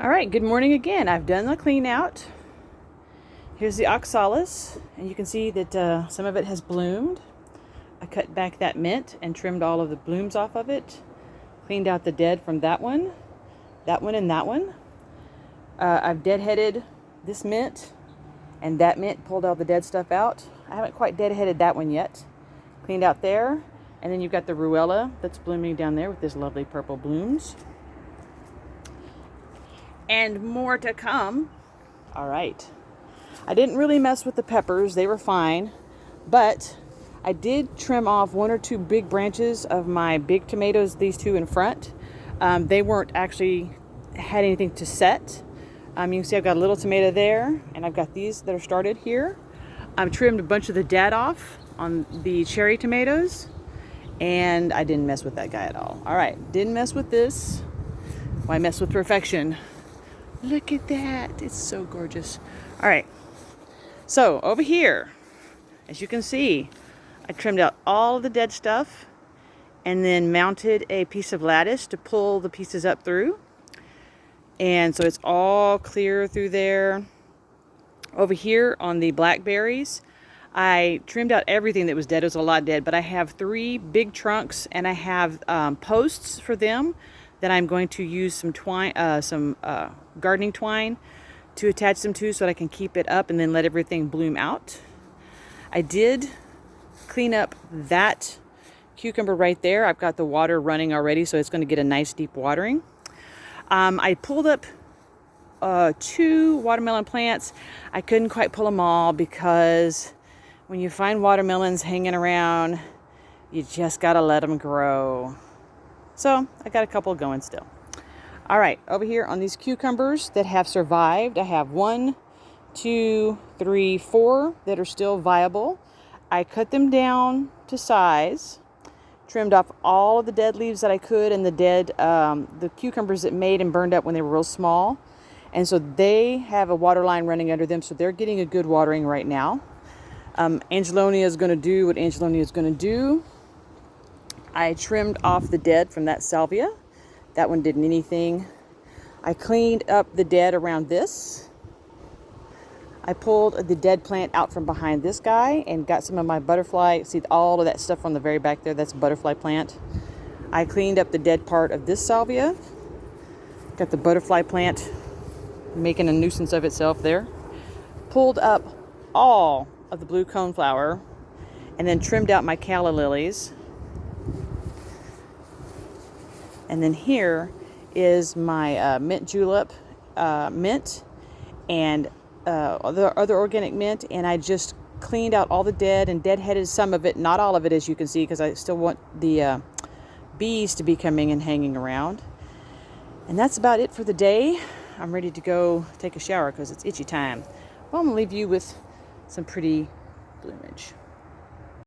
All right, good morning again. I've done the clean out. Here's the oxalis, and you can see that some of it has bloomed. I cut back that mint and trimmed all of the blooms off of it. Cleaned out the dead from that one, and that one. I've deadheaded this mint and that mint, pulled all the dead stuff out. I haven't quite deadheaded that one yet. Cleaned out there, and then you've got the ruella that's blooming down there with this lovely purple blooms. And more to come. All right. I didn't really mess with the peppers. They were fine. But I did trim off one or two big branches of my big tomatoes, these two in front. They weren't actually had anything to set. You can see I've got a little tomato there, and I've got these that are started here. I've trimmed a bunch of the dead off on the cherry tomatoes, and I didn't mess with that guy at all. All right, didn't mess with this. Why mess with perfection? Look at that. It's so gorgeous. All right. So over here, as you can see, I trimmed out all of the dead stuff and then mounted a piece of lattice to pull the pieces up through. And so it's all clear through there. Over here on the blackberries, I trimmed out everything that was dead. It was a lot dead, but I have 3 big trunks, and I have posts for them that I'm going to use some twine, gardening twine to attach them to so that I can keep it up and then let everything bloom out. I did clean up that cucumber right there. I've got the water running already, so it's going to get a nice deep watering. I pulled up 2 watermelon plants. I couldn't quite pull them all because when you find watermelons hanging around, you just got to let them grow. So I got a couple going still. All right, over here on these cucumbers that have survived, I have 1, 2, 3, 4 that are still viable. I cut them down to size, trimmed off all of the dead leaves that I could, and the cucumbers that made and burned up when they were real small. And so they have a water line running under them, so they're getting a good watering right now. Angelonia is going to do what Angelonia is going to do. I trimmed off the dead from that Salvia. That one didn't anything. I cleaned up the dead around this. I pulled the dead plant out from behind this guy and got some of my butterfly. See all of that stuff on the very back there? That's a butterfly plant. I cleaned up the dead part of this Salvia. Got the butterfly plant making a nuisance of itself there. Pulled up all of the blue coneflower and then trimmed out my Calla lilies. And then here is my mint julep mint and other organic mint. And I just cleaned out all the dead and deadheaded some of it, not all of it, as you can see, because I still want the bees to be coming and hanging around. And that's about it for the day. I'm ready to go take a shower because it's itchy time. Well, I'm going to leave you with some pretty bloomage.